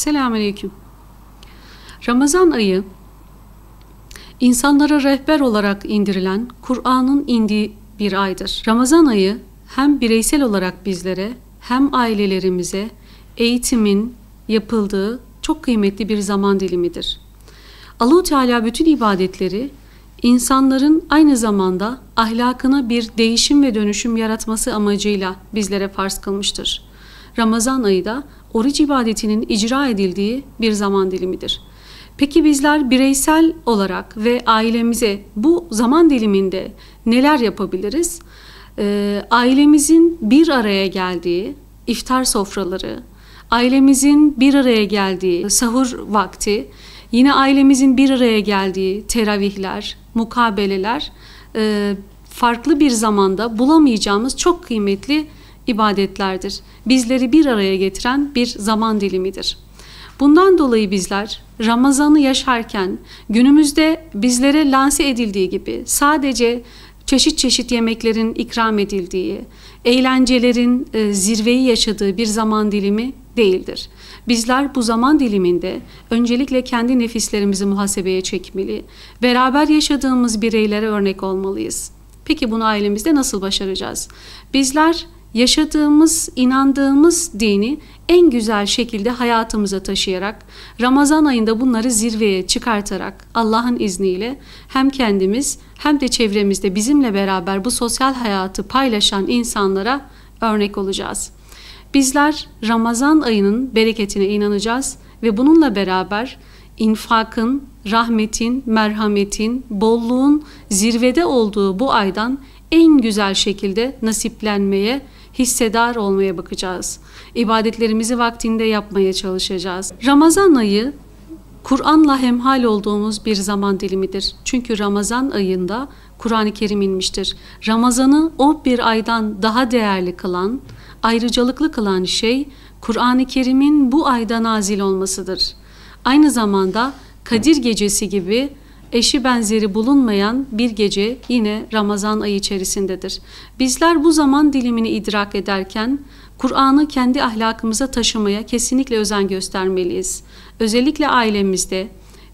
Selamünaleyküm. Ramazan ayı, insanlara rehber olarak indirilen Kur'an'ın indiği bir aydır. Ramazan ayı hem bireysel olarak bizlere hem ailelerimize eğitimin yapıldığı çok kıymetli bir zaman dilimidir. Allah-u Teala bütün ibadetleri insanların aynı zamanda ahlakına bir değişim ve dönüşüm yaratması amacıyla bizlere farz kılmıştır. Ramazan ayı da oruç ibadetinin icra edildiği bir zaman dilimidir. Peki bizler bireysel olarak ve ailemize bu zaman diliminde neler yapabiliriz? Ailemizin bir araya geldiği iftar sofraları, ailemizin bir araya geldiği sahur vakti, yine ailemizin bir araya geldiği teravihler, mukabeleler, farklı bir zamanda bulamayacağımız çok kıymetli ibadetlerdir. Bizleri bir araya getiren bir zaman dilimidir. Bundan dolayı bizler Ramazan'ı yaşarken günümüzde bizlere lanse edildiği gibi sadece çeşit çeşit yemeklerin ikram edildiği, eğlencelerin zirveyi yaşadığı bir zaman dilimi değildir. Bizler bu zaman diliminde öncelikle kendi nefislerimizi muhasebeye çekmeli, beraber yaşadığımız bireylere örnek olmalıyız. Peki bunu ailemizde nasıl başaracağız? Bizler yaşadığımız, inandığımız dini en güzel şekilde hayatımıza taşıyarak, Ramazan ayında bunları zirveye çıkartarak Allah'ın izniyle hem kendimiz hem de çevremizde bizimle beraber bu sosyal hayatı paylaşan insanlara örnek olacağız. Bizler Ramazan ayının bereketine inanacağız ve bununla beraber infakın, rahmetin, merhametin, bolluğun zirvede olduğu bu aydan en güzel şekilde nasiplenmeye, hissedar olmaya bakacağız. İbadetlerimizi vaktinde yapmaya çalışacağız. Ramazan ayı Kur'an'la hemhal olduğumuz bir zaman dilimidir. Çünkü Ramazan ayında Kur'an-ı Kerim inmiştir. Ramazan'ı o bir aydan daha değerli kılan, ayrıcalıklı kılan şey Kur'an-ı Kerim'in bu ayda nazil olmasıdır. Aynı zamanda Kadir Gecesi gibi eşi benzeri bulunmayan bir gece yine Ramazan ayı içerisindedir. Bizler bu zaman dilimini idrak ederken Kur'an'ı kendi ahlakımıza taşımaya kesinlikle özen göstermeliyiz. Özellikle ailemizde,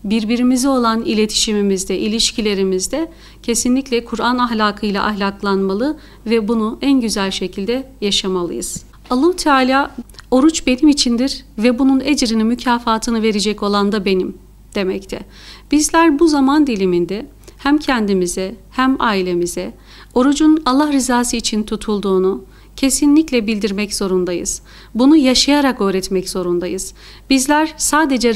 birbirimize olan iletişimimizde, ilişkilerimizde kesinlikle Kur'an ahlakıyla ahlaklanmalı ve bunu en güzel şekilde yaşamalıyız. Allah-u Teala oruç benim içindir ve bunun ecrini, mükafatını verecek olan da benim demekte. Bizler bu zaman diliminde hem kendimize hem ailemize orucun Allah rızası için tutulduğunu kesinlikle bildirmek zorundayız. Bunu yaşayarak öğretmek zorundayız. Bizler sadece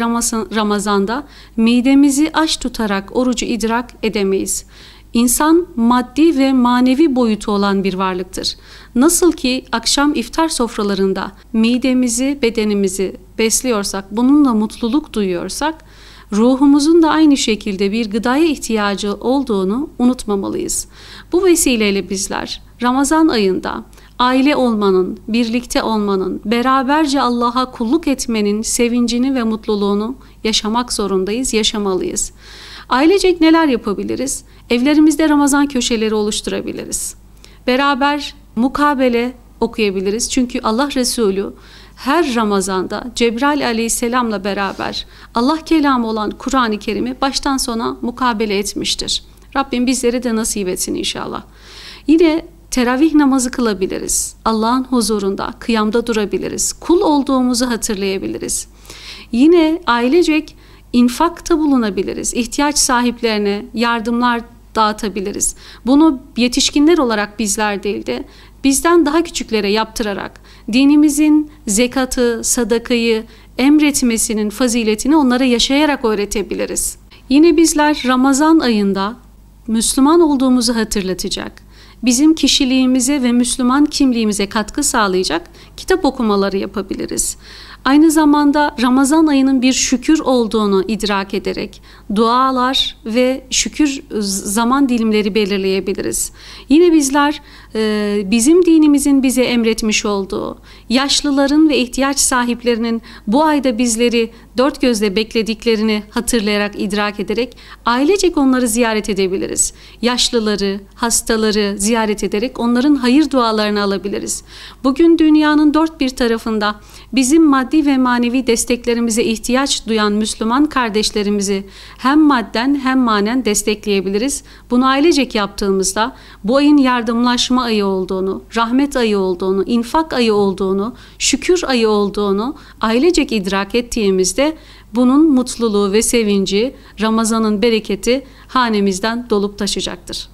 Ramazan'da midemizi aç tutarak orucu idrak edemeyiz. İnsan maddi ve manevi boyutu olan bir varlıktır. Nasıl ki akşam iftar sofralarında midemizi, bedenimizi besliyorsak, bununla mutluluk duyuyorsak, ruhumuzun da aynı şekilde bir gıdaya ihtiyacı olduğunu unutmamalıyız. Bu vesileyle bizler Ramazan ayında aile olmanın, birlikte olmanın, beraberce Allah'a kulluk etmenin sevincini ve mutluluğunu yaşamak zorundayız, yaşamalıyız. Ailecek neler yapabiliriz? Evlerimizde Ramazan köşeleri oluşturabiliriz. Beraber mukabele okuyabiliriz. Çünkü Allah Resulü her Ramazan'da Cebrail aleyhisselamla beraber Allah kelamı olan Kur'an-ı Kerim'i baştan sona mukabele etmiştir. Rabbim bizlere de nasip etsin inşallah. Yine teravih namazı kılabiliriz. Allah'ın huzurunda, kıyamda durabiliriz. Kul olduğumuzu hatırlayabiliriz. Yine ailecek infakta bulunabiliriz. İhtiyaç sahiplerine yardımlar dağıtabiliriz. Bunu yetişkinler olarak bizler değil de bizden daha küçüklere yaptırarak dinimizin zekatı, sadakayı emretmesinin faziletini onlara yaşayarak öğretebiliriz. Yine bizler Ramazan ayında Müslüman olduğumuzu hatırlatacak, bizim kişiliğimize ve Müslüman kimliğimize katkı sağlayacak kitap okumaları yapabiliriz. Aynı zamanda Ramazan ayının bir şükür olduğunu idrak ederek dualar ve şükür zaman dilimleri belirleyebiliriz. Yine bizler bizim dinimizin bize emretmiş olduğu, yaşlıların ve ihtiyaç sahiplerinin bu ayda bizleri dört gözle beklediklerini hatırlayarak, idrak ederek ailecek onları ziyaret edebiliriz. Yaşlıları, hastaları ziyaret ziyaret ederek onların hayır dualarını alabiliriz. Bugün dünyanın dört bir tarafında bizim maddi ve manevi desteklerimize ihtiyaç duyan Müslüman kardeşlerimizi hem madden hem manen destekleyebiliriz. Bunu ailecek yaptığımızda bu ayın yardımlaşma ayı olduğunu, rahmet ayı olduğunu, infak ayı olduğunu, şükür ayı olduğunu ailecek idrak ettiğimizde bunun mutluluğu ve sevinci, Ramazan'ın bereketi hanemizden dolup taşacaktır.